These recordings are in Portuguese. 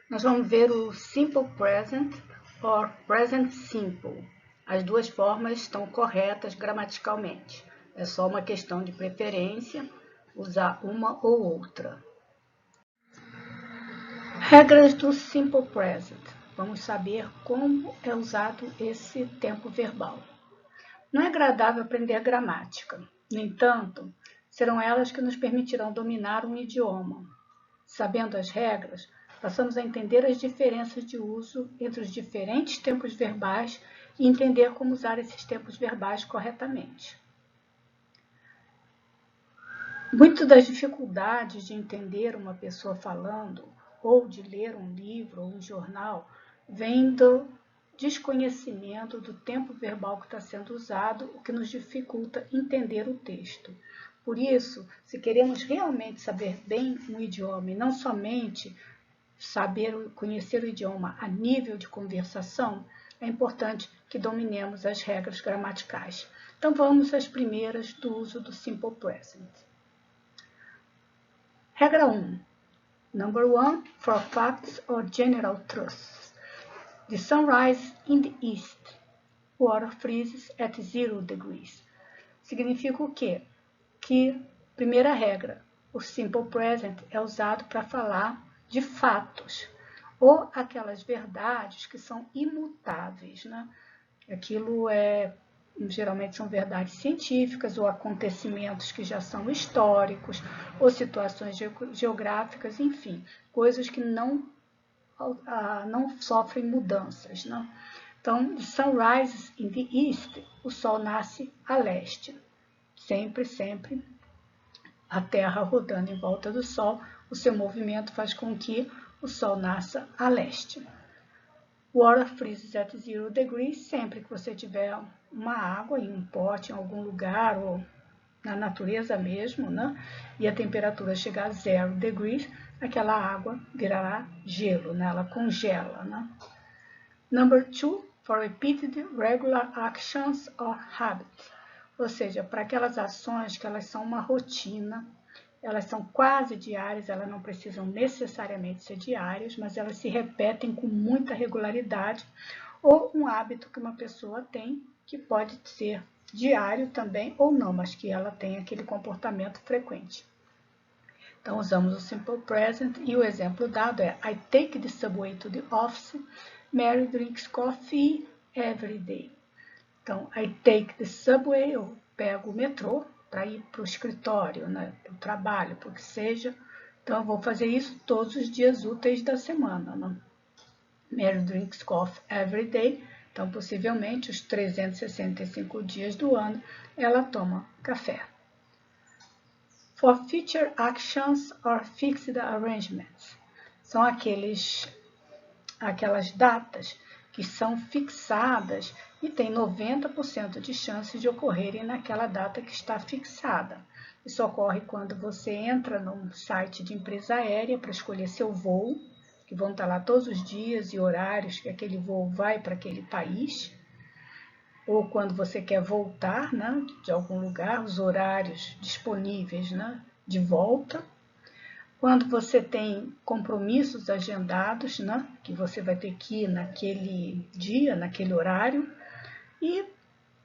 Nós vamos ver o Simple Present or Present Simple. As duas formas estão corretas gramaticalmente. É só uma questão de preferência usar uma ou outra. Regras do Simple Present. Vamos saber como é usado esse tempo verbal. Não é agradável aprender gramática. No entanto, serão elas que nos permitirão dominar um idioma. Sabendo as regras, passamos a entender as diferenças de uso entre os diferentes tempos verbais e entender como usar esses tempos verbais corretamente. Muitas das dificuldades de entender uma pessoa falando ou de ler um livro ou um jornal vêm do desconhecimento do tempo verbal que está sendo usado, o que nos dificulta entender o texto. Por isso, se queremos realmente saber bem um idioma e não somente conhecer o idioma a nível de conversação, é importante que dominemos as regras gramaticais. Então vamos às primeiras do uso do Simple Present. Regra 1. Number 1, for facts or general truths. The sun rises in the east. Water freezes at 0 degrees. Significa o quê? Que, primeira regra, o Simple Present é usado para falar de fatos, ou aquelas verdades que são imutáveis, né? Aquilo geralmente são verdades científicas ou acontecimentos que já são históricos, ou situações geográficas, enfim, coisas que não sofrem mudanças, né? Então, the sun rises in the east, o sol nasce a leste. Sempre, sempre, a Terra rodando em volta do Sol, o seu movimento faz com que o Sol nasça a leste. Water freezes at 0 degrees, sempre que você tiver uma água em um pote, em algum lugar, ou na natureza mesmo, né? E a temperatura chegar a 0 degrees, aquela água virará gelo, né? Ela congela, né? Number 2, for repeated regular actions or habits. Ou seja, para aquelas ações que elas são uma rotina, elas são quase diárias, elas não precisam necessariamente ser diárias, mas elas se repetem com muita regularidade, ou um hábito que uma pessoa tem, que pode ser diário também, ou não, mas que ela tem aquele comportamento frequente. Então, usamos o Simple Present e o exemplo dado é I take the subway to the office, Mary drinks coffee every day. Então, I take the subway, eu pego o metrô para ir para o escritório, né, para o trabalho, para o que seja. Então, eu vou fazer isso todos os dias úteis da semana. Né? Mary drinks coffee every day. Então, possivelmente, os 365 dias do ano, ela toma café. For future actions or fixed arrangements. São aquelas datas que são fixadas e tem 90% de chance de ocorrerem naquela data que está fixada. Isso ocorre quando você entra num site de empresa aérea para escolher seu voo, que vão estar lá todos os dias e horários que aquele voo vai para aquele país, ou quando você quer voltar, né, de algum lugar, os horários disponíveis, né, de volta. Quando você tem compromissos agendados, né, que você vai ter que ir naquele dia, naquele horário, e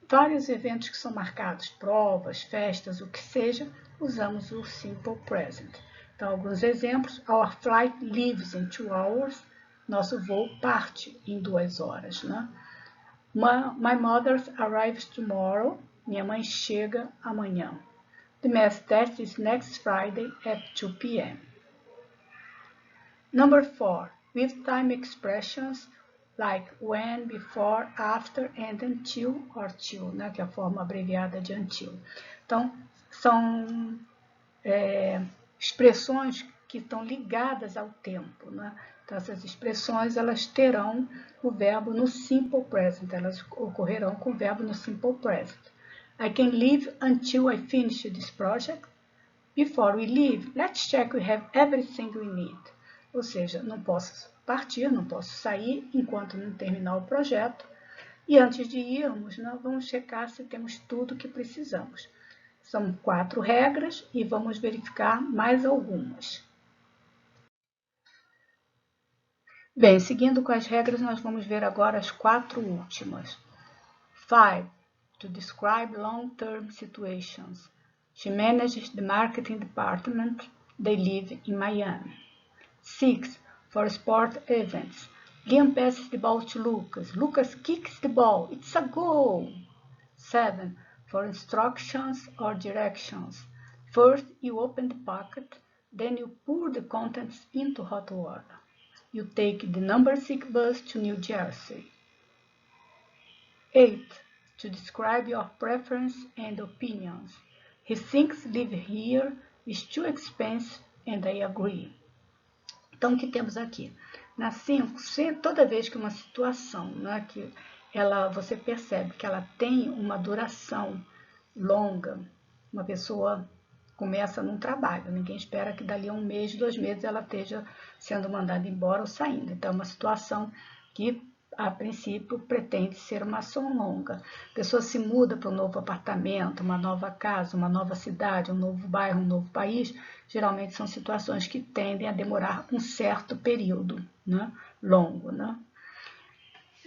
vários eventos que são marcados, provas, festas, o que seja, usamos o Simple Present. Então, alguns exemplos. Our flight leaves in 2 hours. Nosso voo parte em 2 horas. Né? My mother arrives tomorrow. Minha mãe chega amanhã. The math test is next Friday at 2 p.m. Number 4, with time expressions like when, before, after, and until, or till, né, que é a forma abreviada de until. Então, são expressões que estão ligadas ao tempo. Né? Então, essas expressões elas terão o verbo no simple present, elas ocorrerão com o verbo no simple present. I can leave until I finish this project. Before we leave, let's check we have everything we need. Ou seja, não posso partir, não posso sair enquanto não terminar o projeto. E antes de irmos, nós vamos checar se temos tudo o que precisamos. São 4 regras e vamos verificar mais algumas. Bem, seguindo com as regras, nós vamos ver agora as 4 últimas. 5. To describe long-term situations. She manages the marketing department. They live in Miami. 6. For sport events. Liam passes the ball to Lucas. Lucas kicks the ball. It's a goal. 7. For instructions or directions. First, you open the packet, then you pour the contents into hot water. You take the number 6 bus to New Jersey. 8. To describe your preference and opinions. He thinks living here is too expensive and I agree. Então, o que temos aqui? Na 5, toda vez que uma situação, né, que você percebe que ela tem uma duração longa, uma pessoa começa num trabalho, ninguém espera que dali a 1 mês, 2 meses ela esteja sendo mandada embora ou saindo. Então, é uma situação que, a princípio, pretende ser uma ação longa. A pessoa se muda para um novo apartamento, uma nova casa, uma nova cidade, um novo bairro, um novo país. Geralmente são situações que tendem a demorar um certo período, né, longo, né?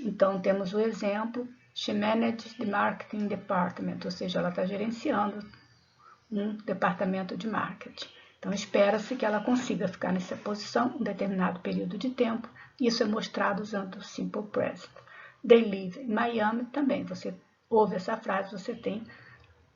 Então, temos o exemplo, she manages the marketing department, ou seja, ela está gerenciando um departamento de marketing. Então, espera-se que ela consiga ficar nessa posição um determinado período de tempo. Isso é mostrado usando o simple present. They live in Miami também. Você ouve essa frase, você tem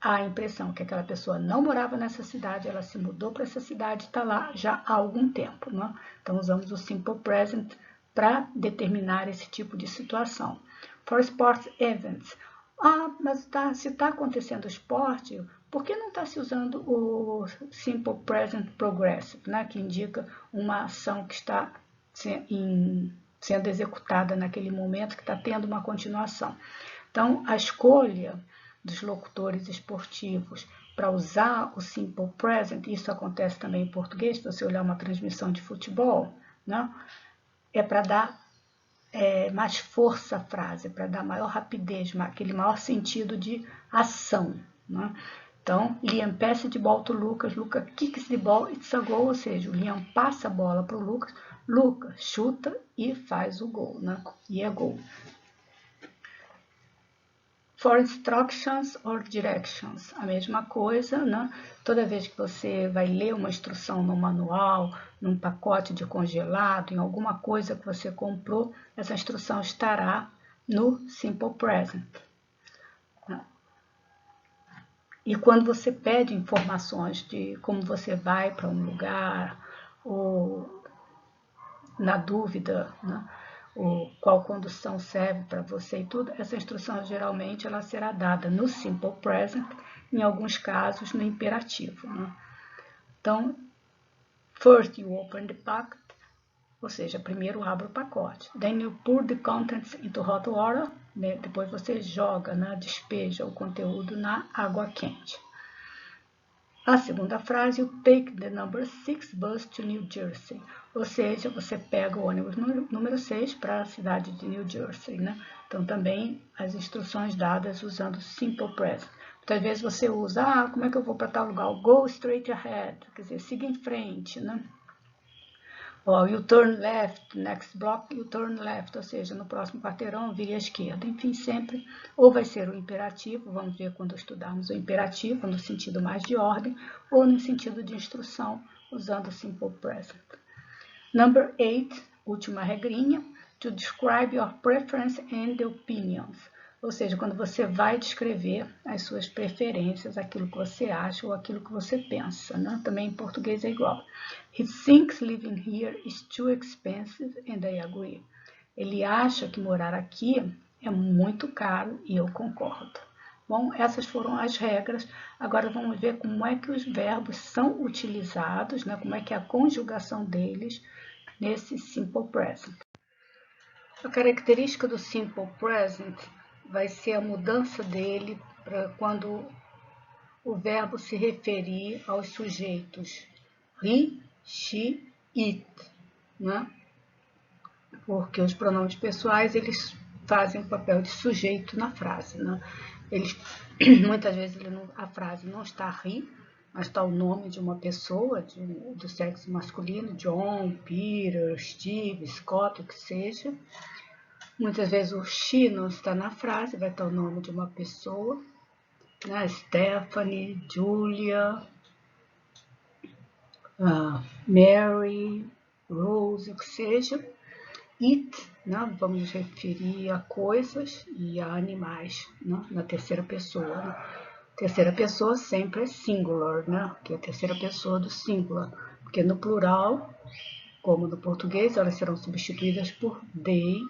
a impressão que aquela pessoa não morava nessa cidade, ela se mudou para essa cidade e está lá já há algum tempo, né? Então, usamos o simple present para determinar esse tipo de situação. For sports events. Mas se está acontecendo esporte, por que não está se usando o simple present progressive, né? Que indica uma ação que está sendo executada naquele momento, que está tendo uma continuação. Então, a escolha dos locutores esportivos para usar o simple present, isso acontece também em português, se você olhar uma transmissão de futebol, né? É para dar mais força à frase, para dar maior rapidez, aquele maior sentido de ação, né? Então, Liam passes the ball to Lucas, Lucas kicks the ball, it's a goal, ou seja, o Liam passa a bola para o Lucas, Lucas chuta e faz o gol, né? E é gol. For instructions or directions, a mesma coisa, né? Toda vez que você vai ler uma instrução no manual, num pacote de congelado, em alguma coisa que você comprou, essa instrução estará no simple present. E quando você pede informações de como você vai para um lugar, ou na dúvida, né? Qual condução serve para você e tudo, essa instrução geralmente ela será dada no simple present, em alguns casos no imperativo, né? Então, first you open the packet, ou seja, primeiro abre o pacote. Then you pour the contents into hot water, né? Depois você joga, né? Despeja o conteúdo na água quente. A segunda frase, you take the number 6 bus to New Jersey. Ou seja, você pega o ônibus número 6 para a cidade de New Jersey, né? Então, também as instruções dadas usando simple present. Muitas vezes você usa, como é que eu vou para tal lugar? Go straight ahead, quer dizer, siga em frente, né? You turn left, next block, you turn left, ou seja, no próximo quarteirão, vire à esquerda. Enfim, sempre, ou vai ser o imperativo, vamos ver quando estudarmos o imperativo, no sentido mais de ordem, ou no sentido de instrução, usando o simple present. Number 8, última regrinha, to describe your preference and opinions. Ou seja, quando você vai descrever as suas preferências, aquilo que você acha ou aquilo que você pensa, né? Também em português é igual. He thinks living here is too expensive and I agree. Ele acha que morar aqui é muito caro e eu concordo. Bom, essas foram as regras. Agora vamos ver como é que os verbos são utilizados, né? Como é que é a conjugação deles nesse simple present. A característica do simple present vai ser a mudança dele para quando o verbo se referir aos sujeitos he, she, it, né? Porque os pronomes pessoais, eles fazem o papel de sujeito na frase, né? Muitas vezes a frase não está he, mas está o nome de uma pessoa do sexo masculino, John, Peter, Steve, Scott, o que seja. Muitas vezes o she não está na frase, vai estar o nome de uma pessoa, né? Stephanie, Julia, Mary, Rose, o que seja. It, né? Vamos nos referir a coisas e a animais, né? Na terceira pessoa. Né? Terceira pessoa sempre é singular, né? Que é a terceira pessoa do singular. Porque no plural, como no português, elas serão substituídas por they,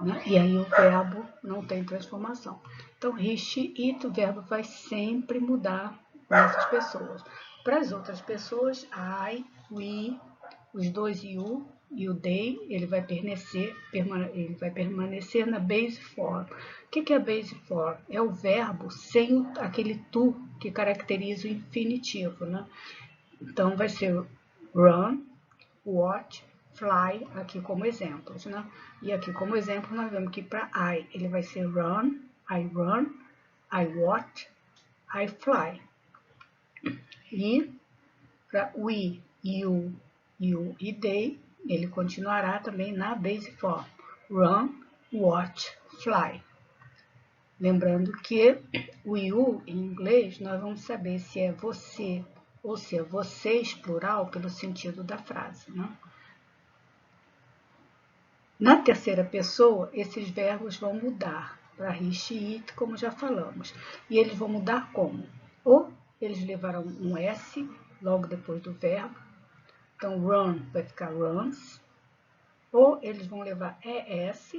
né? E aí o verbo não tem transformação. Então, he, she, it, o verbo vai sempre mudar nessas pessoas. Para as outras pessoas, I, we, os dois you e o they, ele vai permanecer na base form. O que é a base form? É o verbo sem aquele to que caracteriza o infinitivo, né? Então, vai ser run, watch, fly, aqui como exemplos, né? E aqui como exemplo nós vemos que para I, ele vai ser run, I watch, I fly. E para we, you e they, ele continuará também na base form, run, watch, fly. Lembrando que o you em inglês nós vamos saber se é você ou se é vocês plural pelo sentido da frase, né? Na terceira pessoa, esses verbos vão mudar para he, she, it, como já falamos. E eles vão mudar como? Ou eles levarão um S logo depois do verbo. Então, run vai ficar runs. Ou eles vão levar ES,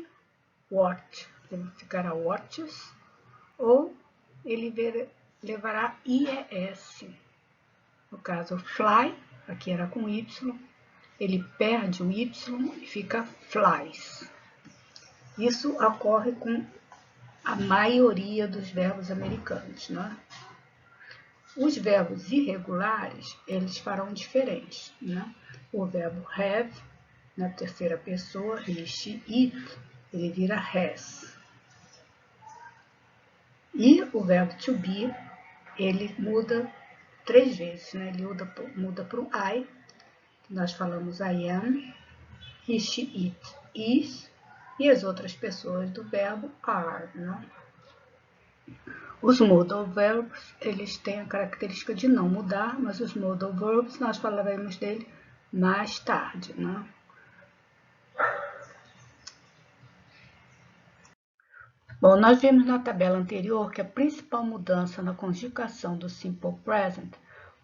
watch, ficará watches. Ou ele levará IES. No caso, fly, aqui era com Y, ele perde o Y e fica flies. Isso ocorre com a maioria dos verbos americanos, né? Os verbos irregulares, eles farão diferente, né? O verbo have, na terceira pessoa, he, she, it, ele vira has. E o verbo to be, ele muda 3 vezes, né? Ele muda para o I, que nós falamos I am, he, she, it, is, e as outras pessoas do verbo are, né? Os modal verbs, eles têm a característica de não mudar, mas os modal verbs nós falaremos dele mais tarde, né? Bom, nós vimos na tabela anterior que a principal mudança na conjugação do simple present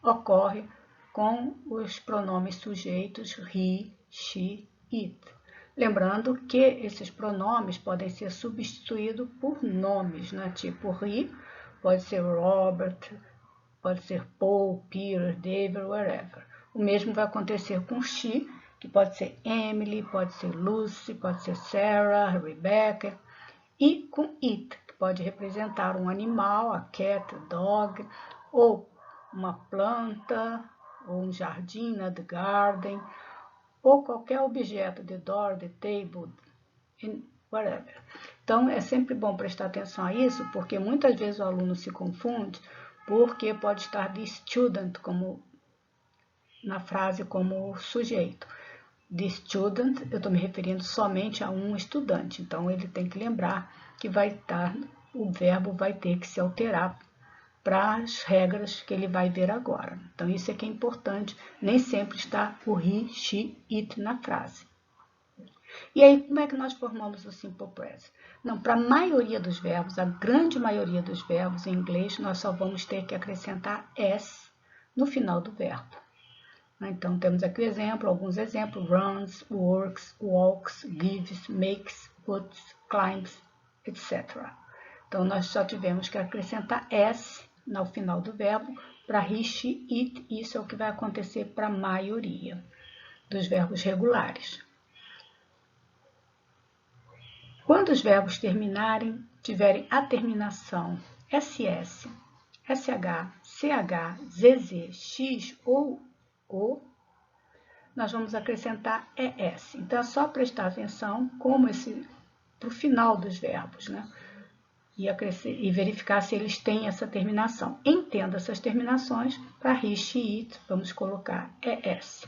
ocorre com os pronomes sujeitos he, she, it. Lembrando que esses pronomes podem ser substituídos por nomes, né? Tipo he, pode ser Robert, pode ser Paul, Peter, David, wherever. O mesmo vai acontecer com she, que pode ser Emily, pode ser Lucy, pode ser Sarah, Rebecca. E com it, que pode representar um animal, a cat, a dog, ou uma planta, ou um jardim, né, the garden, ou qualquer objeto, the door, the table, whatever. Então, é sempre bom prestar atenção a isso, porque muitas vezes o aluno se confunde, porque pode estar the student como, na frase como sujeito. The student, eu estou me referindo somente a um estudante, então ele tem que lembrar que o verbo vai ter que se alterar para as regras que ele vai ver agora. Então isso é que é importante, nem sempre está o he, she, it na frase. E aí, como é que nós formamos o simple present? Não, para a maioria dos verbos, a grande maioria dos verbos em inglês, nós só vamos ter que acrescentar s no final do verbo. Então, temos aqui alguns exemplos, runs, works, walks, gives, makes, puts, climbs, etc. Então, nós só tivemos que acrescentar s no final do verbo para he, she, it. Isso é o que vai acontecer para a maioria dos verbos regulares. Quando os verbos tiverem a terminação ss, sh, ch, zz, x ou o, nós vamos acrescentar ES. Então, é só prestar atenção para o final dos verbos, né? e verificar se eles têm essa terminação. Entenda essas terminações. Para he, she, it, vamos colocar ES.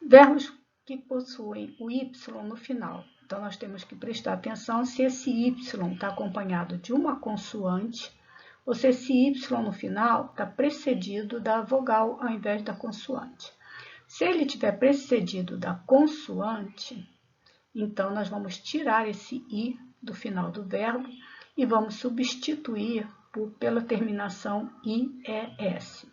Verbos que possuem o Y no final. Então, nós temos que prestar atenção se esse Y está acompanhado de uma consoante ou se esse Y no final está precedido da vogal ao invés da consoante. Se ele tiver precedido da consoante, então nós vamos tirar esse I do final do verbo e vamos substituir pela terminação IES.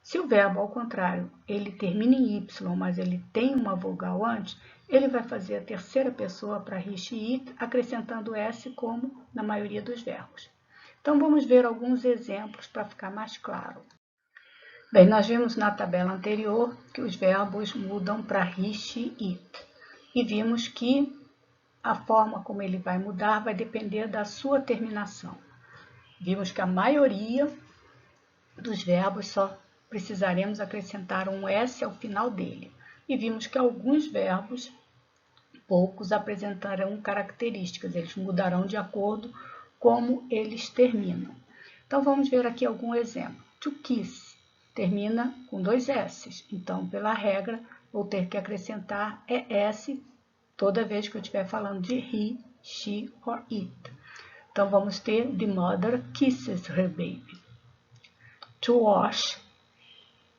Se o verbo, ao contrário, ele termina em Y, mas ele tem uma vogal antes, ele vai fazer a terceira pessoa para he, she, it, acrescentando S como na maioria dos verbos. Então, vamos ver alguns exemplos para ficar mais claro. Bem, nós vimos na tabela anterior que os verbos mudam para he, she, it. E vimos que a forma como ele vai mudar vai depender da sua terminação. Vimos que a maioria dos verbos só precisaremos acrescentar um S ao final dele. E vimos que alguns verbos, poucos, apresentarão características, eles mudarão de acordo com como eles terminam. Então, vamos ver aqui algum exemplo. To kiss termina com 2 S's. Então, pela regra, vou ter que acrescentar ES toda vez que eu estiver falando de he, she or it. Então, vamos ter the mother kisses her baby. To wash,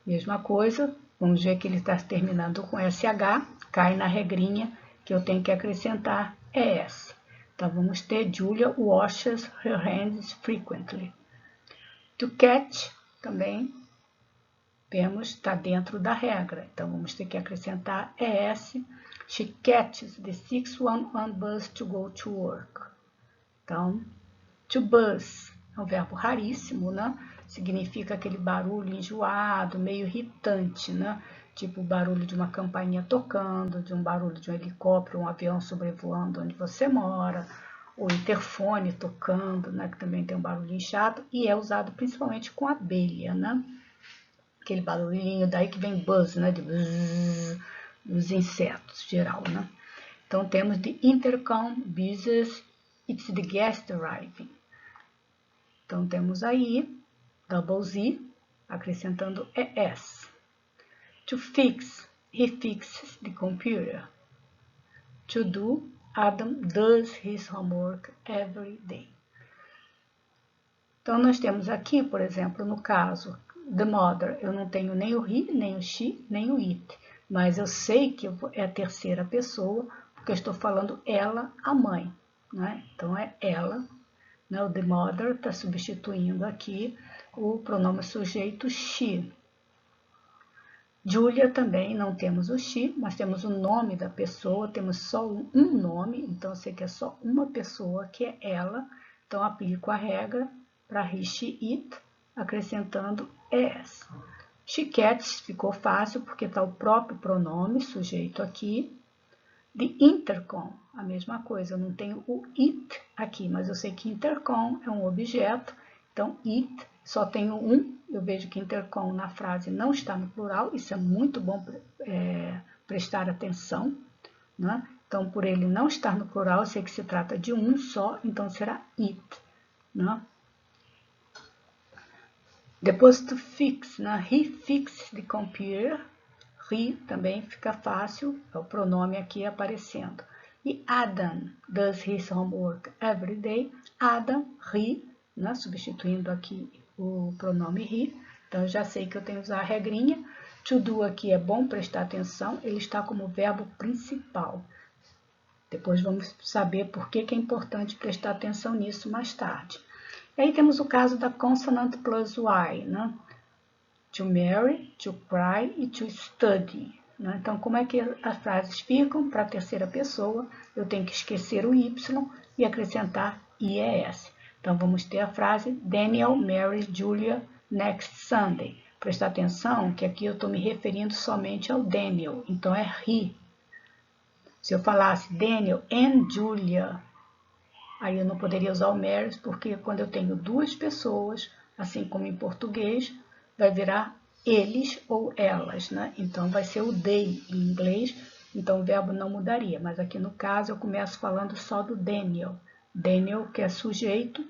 mesma coisa. Vamos ver que ele está terminando com SH, cai na regrinha que eu tenho que acrescentar ES. Então, vamos ter Julia washes her hands frequently. To catch, também, vemos, está dentro da regra. Então, vamos ter que acrescentar ES. She catches the 611 bus to go to work. Então, to buzz é um verbo raríssimo, né? Significa aquele barulho enjoado, meio irritante, né? Tipo o barulho de uma campainha tocando, de um barulho de um helicóptero, um avião sobrevoando onde você mora, o interfone tocando, né, que também tem um barulhinho chato, e é usado principalmente com abelha, né? Aquele barulhinho daí que vem buzz, né, de buzz, dos insetos, geral, né? Então, temos the intercom buzzes, it's the guest arriving. Então, temos aí double Z, acrescentando ES. To fix, he fixes the computer. To do, Adam does his homework every day. Então, nós temos aqui, por exemplo, no caso the mother, eu não tenho nem o he, nem o she, nem o it. Mas eu sei que é a terceira pessoa, porque eu estou falando ela, a mãe. Né? Então, é ela. Né? O the mother está substituindo aqui o pronome sujeito she. Julia também não temos o she, mas temos o nome da pessoa, temos só um nome, então eu sei que é só uma pessoa, que é ela. Então, aplico a regra para he, she, it, acrescentando es. She catches ficou fácil, porque está o próprio pronome sujeito aqui. The intercom, a mesma coisa, eu não tenho o it aqui, mas eu sei que intercom é um objeto, então it só tenho um, eu vejo que intercom na frase não está no plural, isso é muito bom prestar atenção, né? Então, por ele não estar no plural, eu sei que se trata de um só, então será it, né? Depois to fix, né? He fixes the computer, he também fica fácil, é o pronome aqui aparecendo. E Adam does his homework every day, Adam, he, né? Substituindo aqui o pronome he, então eu já sei que eu tenho que usar a regrinha. To do aqui é bom prestar atenção, ele está como verbo principal. Depois vamos saber por que é importante prestar atenção nisso mais tarde. E aí temos o caso da consonant plus y, né? To marry, to cry e to study. Né? Então, como é que as frases ficam? Para a terceira pessoa, eu tenho que esquecer o y e acrescentar ies. Então, vamos ter a frase Daniel marries Julia next Sunday. Prestar atenção que aqui eu estou me referindo somente ao Daniel, então é he. Se eu falasse Daniel and Julia, aí eu não poderia usar o marries, porque quando eu tenho duas pessoas, assim como em português, vai virar eles ou elas, né? Então, vai ser o they em inglês, então o verbo não mudaria. Mas aqui no caso, eu começo falando só do Daniel. Daniel, que é sujeito,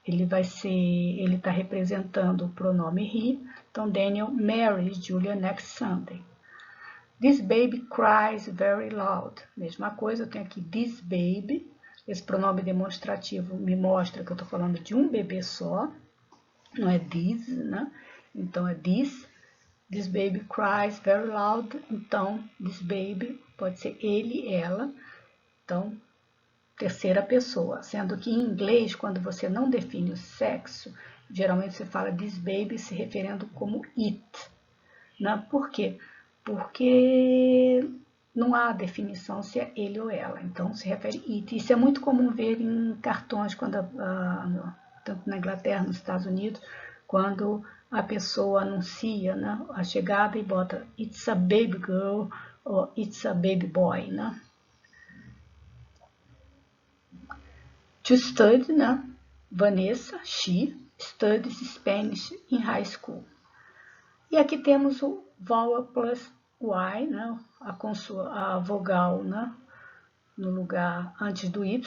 ele está representando o pronome he. Então, Daniel marries Julia next Sunday. This baby cries very loud. Mesma coisa, eu tenho aqui this baby. Esse pronome demonstrativo me mostra que eu estou falando de um bebê só. Não é this, né? Então, é this. This baby cries very loud. Então, this baby pode ser ele, ela. Então, terceira pessoa. Sendo que em inglês, quando você não define o sexo, geralmente você fala this baby se referindo como it. Né? Por quê? Porque não há definição se é ele ou ela. Então, se refere it. Isso é muito comum ver em cartões, tanto na Inglaterra, nos Estados Unidos, quando a pessoa anuncia, né, a chegada e bota it's a baby girl ou it's a baby boy. Né? To study, né? Vanessa, she, studies Spanish in high school. E aqui temos o vowel plus y, né? A vogal, né? No lugar antes do y.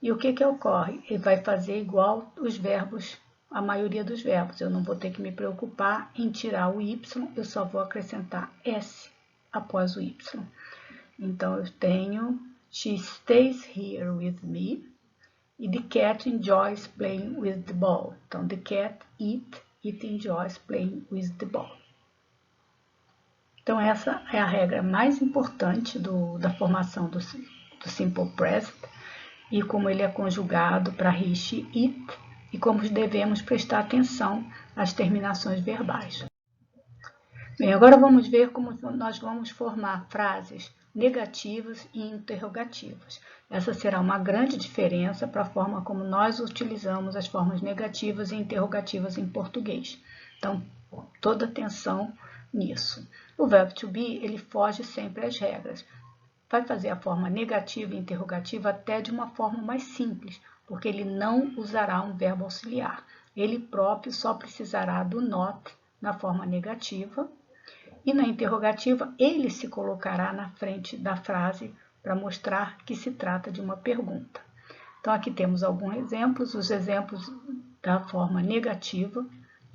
E o que ocorre? Ele vai fazer igual os verbos, a maioria dos verbos. Eu não vou ter que me preocupar em tirar o y, eu só vou acrescentar s após o y. Então, eu tenho she stays here with me e the cat enjoys playing with the ball. Então, the cat it enjoys playing with the ball. Então, essa é a regra mais importante da formação do Simple Present e como ele é conjugado para he, she, it e como devemos prestar atenção às terminações verbais. Bem, agora vamos ver como nós vamos formar frases negativas e interrogativas. Essa será uma grande diferença para a forma como nós utilizamos as formas negativas e interrogativas em português. Então, toda atenção nisso. O verbo to be, ele foge sempre às regras. Vai fazer a forma negativa e interrogativa até de uma forma mais simples, porque ele não usará um verbo auxiliar. Ele próprio só precisará do not na forma negativa e na interrogativa ele se colocará na frente da frase para mostrar que se trata de uma pergunta. Então, aqui temos alguns exemplos. Os exemplos da forma negativa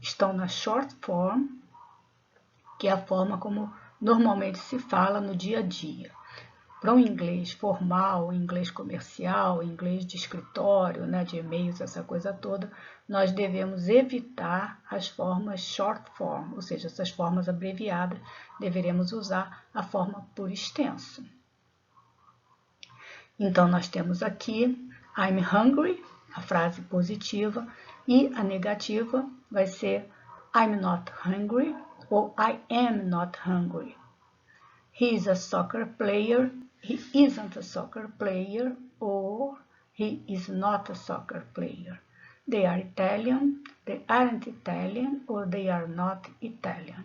estão na short form, que é a forma como normalmente se fala no dia a dia. Para um inglês formal, inglês comercial, inglês de escritório, né, de e-mails, essa coisa toda, nós devemos evitar as formas short form, ou seja, essas formas abreviadas, deveremos usar a forma por extenso. Então, nós temos aqui I'm hungry, a frase positiva, e a negativa vai ser I'm not hungry ou I am not hungry. He is a soccer player, he isn't a soccer player, or he is not a soccer player. They are Italian, they aren't Italian, or they are not Italian.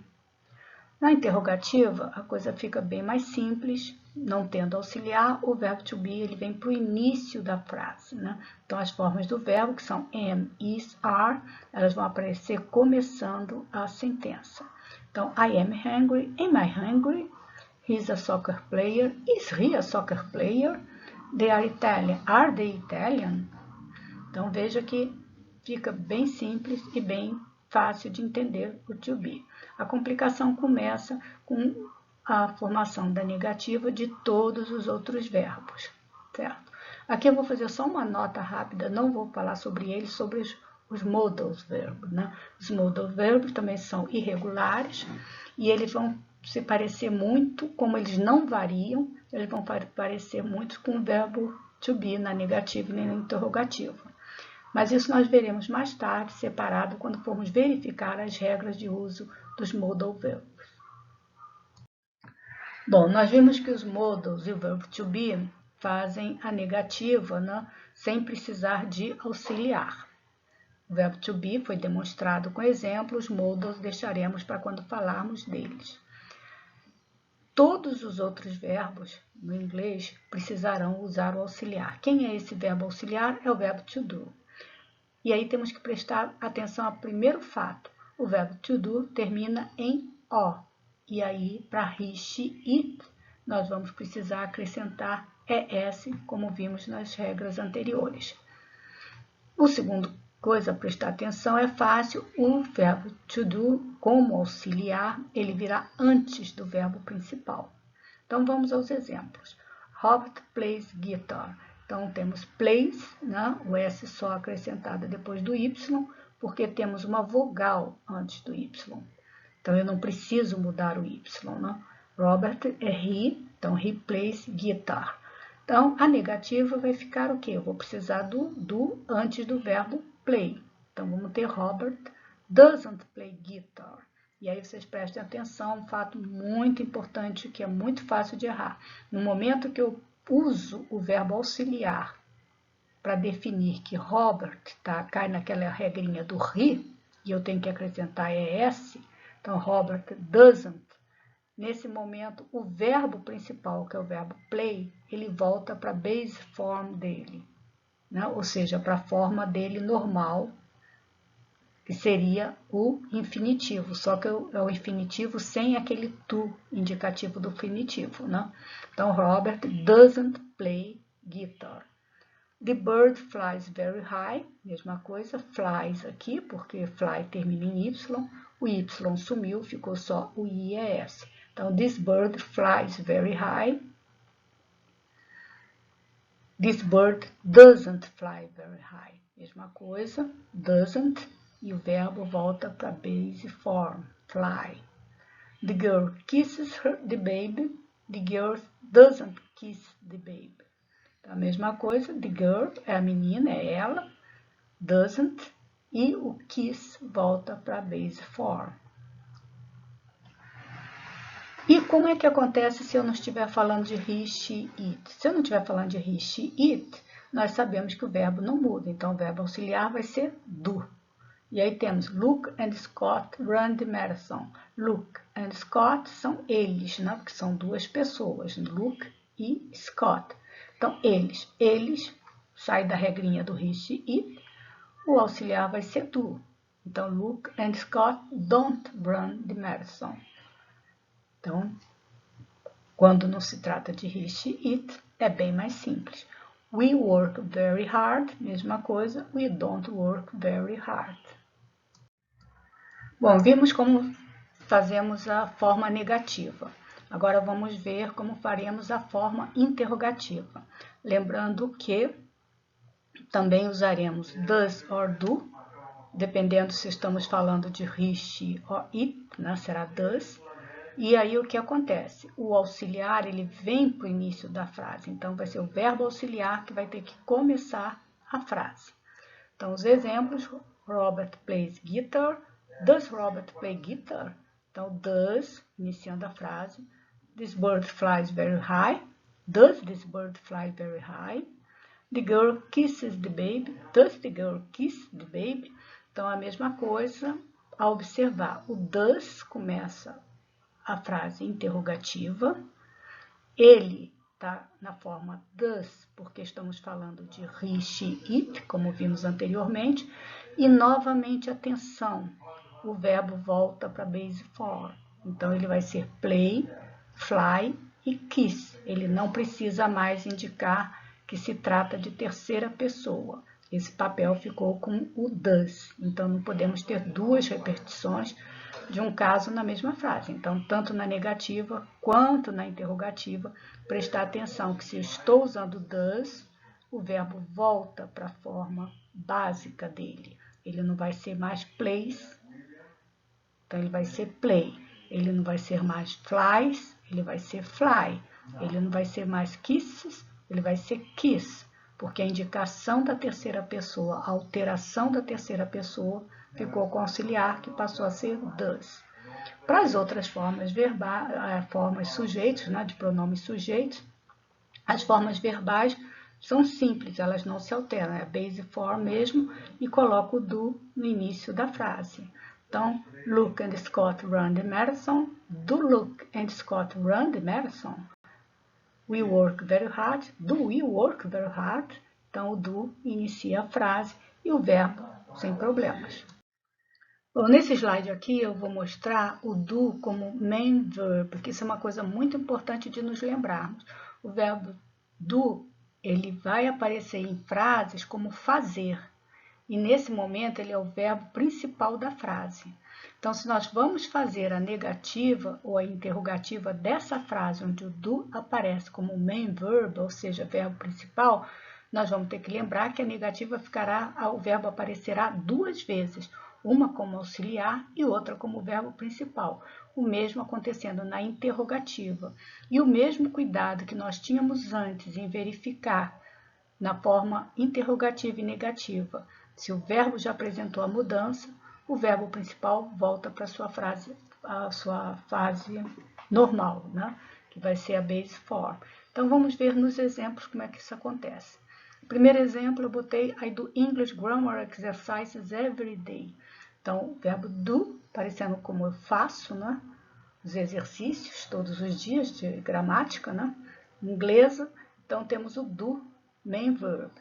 Na interrogativa, a coisa fica bem mais simples, não tendo auxiliar, o verbo to be ele vem para o início da frase. Né? Então, as formas do verbo, que são am, is, are, elas vão aparecer começando a sentença. Então, I am hungry, am I hungry? He's a soccer player. Is he a soccer player? They are Italian. Are they Italian? Então, veja que fica bem simples e bem fácil de entender o to be. A complicação começa com a formação da negativa de todos os outros verbos, certo? Aqui eu vou fazer só uma nota rápida, não vou falar sobre eles, sobre os modal verbs, né? Os modal verbs também são irregulares e eles vão se parecer muito, como eles não variam, eles vão parecer muito com o verbo to be na negativa e na interrogativa. Mas isso nós veremos mais tarde, separado, quando formos verificar as regras de uso dos modal verbs. Bom, nós vimos que os modals e o verbo to be fazem a negativa, né, sem precisar de auxiliar. O verbo to be foi demonstrado com exemplos, modals deixaremos para quando falarmos deles. Todos os outros verbos no inglês precisarão usar o auxiliar. Quem é esse verbo auxiliar? É o verbo to do. E aí temos que prestar atenção ao primeiro fato. O verbo to do termina em O. E aí, para he, she, it, nós vamos precisar acrescentar ES, como vimos nas regras anteriores. O segundo coisa a prestar atenção é fácil, o verbo to do, como auxiliar, ele virá antes do verbo principal. Então, vamos aos exemplos. Robert plays guitar. Então, temos plays, né? O S só acrescentado depois do Y, porque temos uma vogal antes do Y. Então, eu não preciso mudar o Y, né? Robert é he, então he plays guitar. Então, a negativa vai ficar o quê? Eu vou precisar do antes do verbo play. Então, vamos ter Robert doesn't play guitar. E aí vocês prestem atenção, um fato muito importante que é muito fácil de errar. No momento que eu uso o verbo auxiliar para definir que Robert cai naquela regrinha do he, e eu tenho que acrescentar ES, então Robert doesn't. Nesse momento, o verbo principal, que é o verbo play, ele volta para a base form dele, né? Ou seja, para a forma dele normal, que seria o infinitivo, só que é o infinitivo sem aquele to indicativo do finitivo, né? Então, Robert doesn't play guitar. The bird flies very high, mesma coisa, flies aqui, porque fly termina em Y, o Y sumiu, ficou só o IES. Então, this bird flies very high. This bird doesn't fly very high. Mesma coisa, doesn't, e o verbo volta para a base form, fly. The girl kisses the baby. The girl doesn't kiss the baby. Então, a mesma coisa, the girl é a menina, é ela, doesn't, e o kiss volta para a base form. E como é que acontece se eu não estiver falando de he, she, it? Se eu não estiver falando de he, she, it, nós sabemos que o verbo não muda. Então, o verbo auxiliar vai ser do. E aí temos Luke and Scott run the marathon. Luke and Scott são eles, né? Porque são duas pessoas, Luke e Scott. Então, eles saem da regrinha do he, she, it. O auxiliar vai ser do. Então, Luke and Scott don't run the marathon. Então, quando não se trata de he, she, it, é bem mais simples. We work very hard, mesma coisa, we don't work very hard. Bom, vimos como fazemos a forma negativa. Agora vamos ver como faremos a forma interrogativa. Lembrando que também usaremos does or do, dependendo se estamos falando de he, she ou it, né? Será does. E aí o que acontece? O auxiliar ele vem para o início da frase, então vai ser o verbo auxiliar que vai ter que começar a frase. Então os exemplos, Robert plays guitar, does Robert play guitar? Então does, iniciando a frase, this bird flies very high, does this bird fly very high? The girl kisses the baby, does the girl kiss the baby? Então a mesma coisa a observar, o does começa a frase interrogativa, ele está na forma does, porque estamos falando de he, she, it, como vimos anteriormente, e novamente, atenção, o verbo volta para a base form, então ele vai ser play, fly e kiss, ele não precisa mais indicar que se trata de terceira pessoa, esse papel ficou com o does, então não podemos ter duas repetições de um caso na mesma frase. Então, tanto na negativa quanto na interrogativa, prestar atenção que se eu estou usando does, o verbo volta para a forma básica dele. Ele não vai ser mais plays, então ele vai ser play. Ele não vai ser mais flies, ele vai ser fly. Ele não vai ser mais kisses, ele vai ser kiss, porque a indicação da terceira pessoa, a alteração da terceira pessoa, ficou com auxiliar, que passou a ser does. Para as outras formas verbais, formas sujeitos, né, de pronomes sujeitos, as formas verbais são simples, elas não se alteram, é a base form mesmo, e coloco o do no início da frase. Então, Luke and Scott run the marathon. Do Luke and Scott run the marathon? We work very hard. Do we work very hard? Então, o do inicia a frase e o verbo sem problemas. Bom, nesse slide aqui eu vou mostrar o do como main verb, porque isso é uma coisa muito importante de nos lembrarmos. O verbo do, ele vai aparecer em frases como fazer, e nesse momento ele é o verbo principal da frase. Então, se nós vamos fazer a negativa ou a interrogativa dessa frase, onde o do aparece como main verb, ou seja, verbo principal, nós vamos ter que lembrar que a negativa ficará, o verbo aparecerá duas vezes, uma como auxiliar e outra como verbo principal. O mesmo acontecendo na interrogativa. E o mesmo cuidado que nós tínhamos antes em verificar na forma interrogativa e negativa. Se o verbo já apresentou a mudança, o verbo principal volta para a sua fase normal, né? Que vai ser a base form. Então, vamos ver nos exemplos como é que isso acontece. Primeiro exemplo, eu botei I do English grammar exercises every day. Então, o verbo do, parecendo como eu faço, né? Os exercícios todos os dias de gramática, né? Inglesa. Então, temos o do, main verb.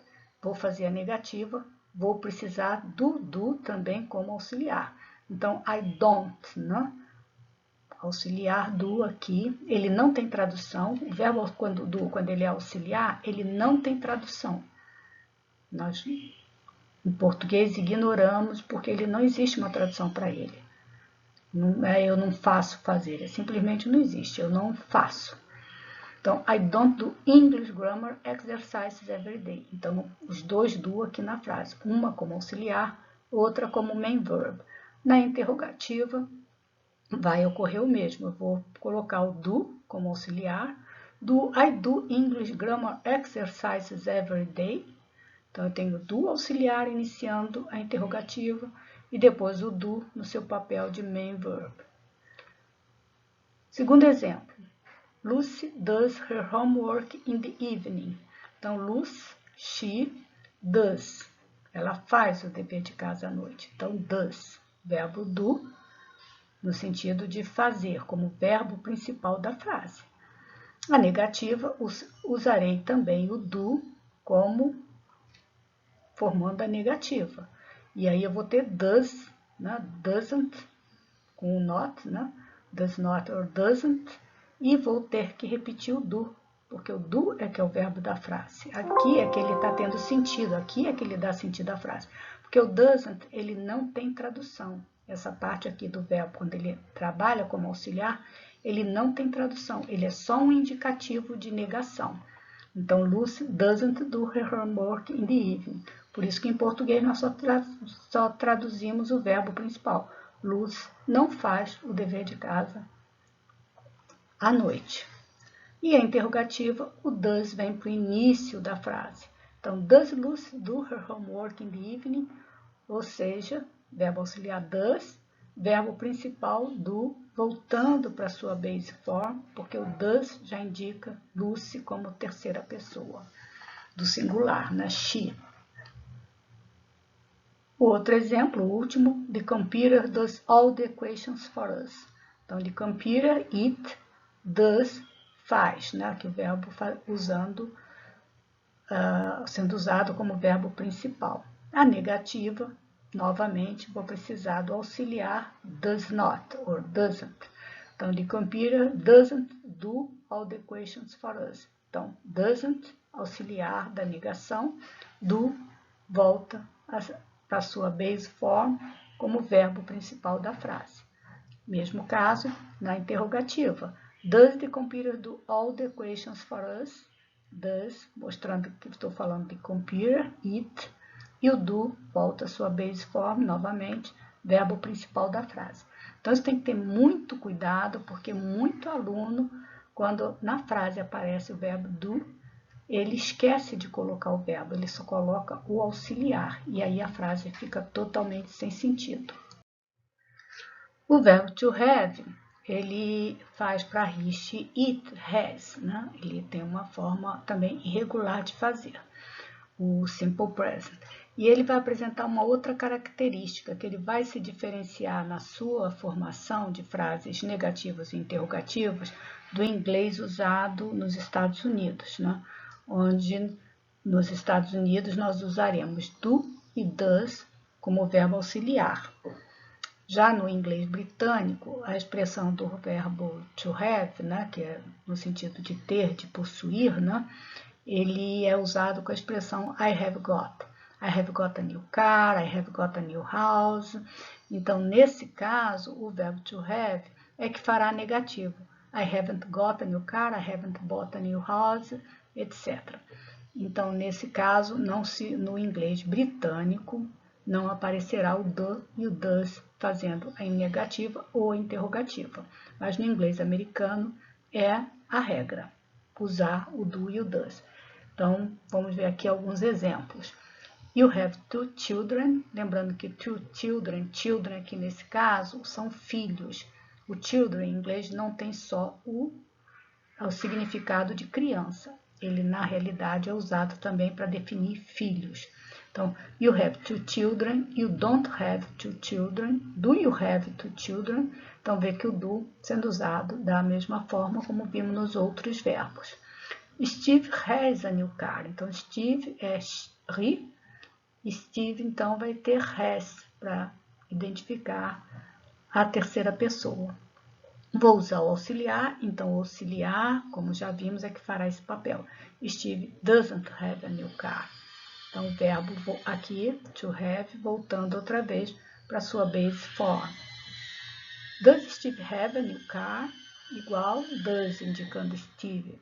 Vou fazer a negativa, vou precisar do do também como auxiliar. Então, I don't, né? Auxiliar do aqui, ele não tem tradução. O verbo quando ele é auxiliar, ele não tem tradução. Nós, em português, ignoramos porque ele não existe uma tradução para ele. Não é eu não faço fazer, é simplesmente não existe, eu não faço. Então, I don't do English grammar exercises every day. Então, os dois do aqui na frase, uma como auxiliar, outra como main verb. Na interrogativa, vai ocorrer o mesmo. Eu vou colocar o do como auxiliar, do I do English grammar exercises every day. Então, eu tenho do auxiliar iniciando a interrogativa e depois o do no seu papel de main verb. Segundo exemplo. Lucy does her homework in the evening. Então, Lucy, she does. Ela faz o dever de casa à noite. Então, does, verbo do, no sentido de fazer, como verbo principal da frase. A negativa, usarei também o do como formando a negativa. E aí eu vou ter does, né? Doesn't, com o not, né? Does not or doesn't. E vou ter que repetir o do, porque o do é que é o verbo da frase. Aqui é que ele está tendo sentido, aqui é que ele dá sentido à frase. Porque o doesn't, ele não tem tradução. Essa parte aqui do verbo, quando ele trabalha como auxiliar, ele não tem tradução, ele é só um indicativo de negação. Então, Lucy doesn't do her homework in the evening. Por isso que em português nós só traduzimos o verbo principal. Lucy não faz o dever de casa à noite. E a interrogativa, o does vem para o início da frase. Então, does Lucy do her homework in the evening? Ou seja, verbo auxiliar does, verbo principal do, voltando para a sua base form, porque o does já indica Lucy como terceira pessoa, do singular, né? She. O outro exemplo, o último, the computer does all the equations for us. Então, the computer, it, does, faz, né? Que o verbo sendo usado como verbo principal. A negativa, novamente, vou precisar do auxiliar does not or doesn't. Então, the computer doesn't do all the equations for us. Então, doesn't, auxiliar da negação, do, volta para a sua base form como verbo principal da frase. Mesmo caso na interrogativa. Does the computer do all the equations for us? Does, mostrando que estou falando de computer, it, e o do volta à sua base form, novamente, verbo principal da frase. Então, você tem que ter muito cuidado, porque muito aluno, quando na frase aparece o verbo do, ele esquece de colocar o verbo, ele só coloca o auxiliar, e aí a frase fica totalmente sem sentido. O verbo to have, ele faz para he, it, has, né? Ele tem uma forma também irregular de fazer, o simple present. E ele vai apresentar uma outra característica, que ele vai se diferenciar na sua formação de frases negativas e interrogativas do inglês usado nos Estados Unidos, né? Onde nos Estados Unidos nós usaremos do e does como verbo auxiliar. Já no inglês britânico, a expressão do verbo to have, né, que é no sentido de ter, de possuir, né, ele é usado com a expressão I have got. I have got a new car, I have got a new house. Então, nesse caso, o verbo to have é que fará negativo. I haven't got a new car, I haven't bought a new house, etc. Então, nesse caso, no inglês britânico, não aparecerá o the e o does fazendo a negativa ou a interrogativa. Mas no inglês americano é a regra, usar o do e o does. Então, vamos ver aqui alguns exemplos. You have 2 children. Lembrando que 2 children, children aqui nesse caso, são filhos. O children em inglês não tem só o significado de criança. Ele, na realidade, é usado também para definir filhos. Então, you have 2 children, you don't have 2 children, do you have 2 children? Então, vê que o do sendo usado da mesma forma como vimos nos outros verbos. Steve has a new car. Então, Steve é he. Steve, então, vai ter has para identificar a terceira pessoa. Vou usar o auxiliar, então o auxiliar, como já vimos, é que fará esse papel. Steve doesn't have a new car. Então, o verbo aqui, to have, voltando outra vez para a sua base form. Does Steve have a new car? Igual, does indicando Steve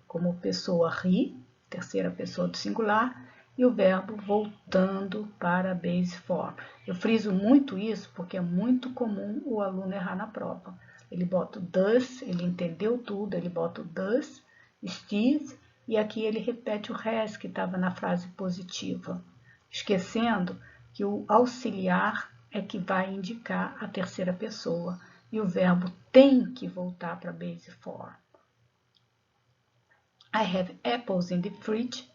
como pessoa he, terceira pessoa do singular, e o verbo voltando para a base form. Eu friso muito isso porque é muito comum o aluno errar na prova. Ele bota o does, ele entendeu tudo, ele bota o does, Steve, e aqui ele repete o has que estava na frase positiva, esquecendo que o auxiliar é que vai indicar a terceira pessoa e o verbo tem que voltar para a base form. I have apples in the fridge.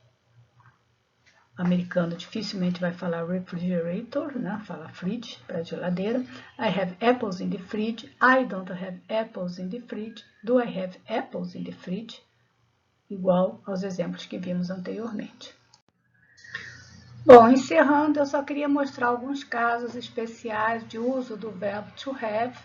O americano dificilmente vai falar refrigerator, né? Fala fridge para geladeira. I have apples in the fridge. I don't have apples in the fridge. Do I have apples in the fridge? Igual aos exemplos que vimos anteriormente. Bom, encerrando, eu só queria mostrar alguns casos especiais de uso do verbo to have,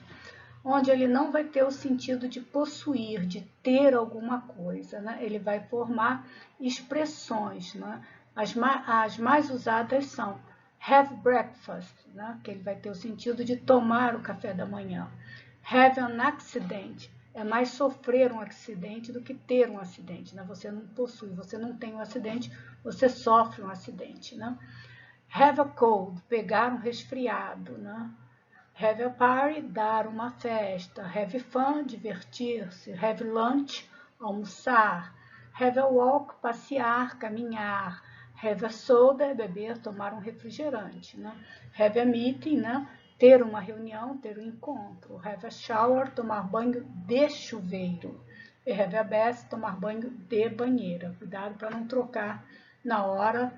onde ele não vai ter o sentido de possuir, de ter alguma coisa, né? Ele vai formar expressões, né? As mais usadas são have breakfast, né? Que ele vai ter o sentido de tomar o café da manhã. Have an accident, é mais sofrer um acidente do que ter um acidente, né? Você não possui, você não tem um acidente, você sofre um acidente, né? Have a cold, pegar um resfriado, né? Have a party, dar uma festa. Have fun, divertir-se. Have lunch, almoçar. Have a walk, passear, caminhar. Have a soda, beber, tomar um refrigerante. Né? Have a meeting, né? Ter uma reunião, ter um encontro. Have a shower, tomar banho de chuveiro. E have a bath, tomar banho de banheira. Cuidado para não trocar na hora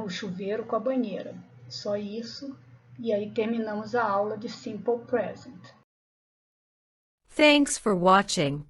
o chuveiro com a banheira. Só isso. E aí terminamos a aula de Simple Present. Thanks for watching.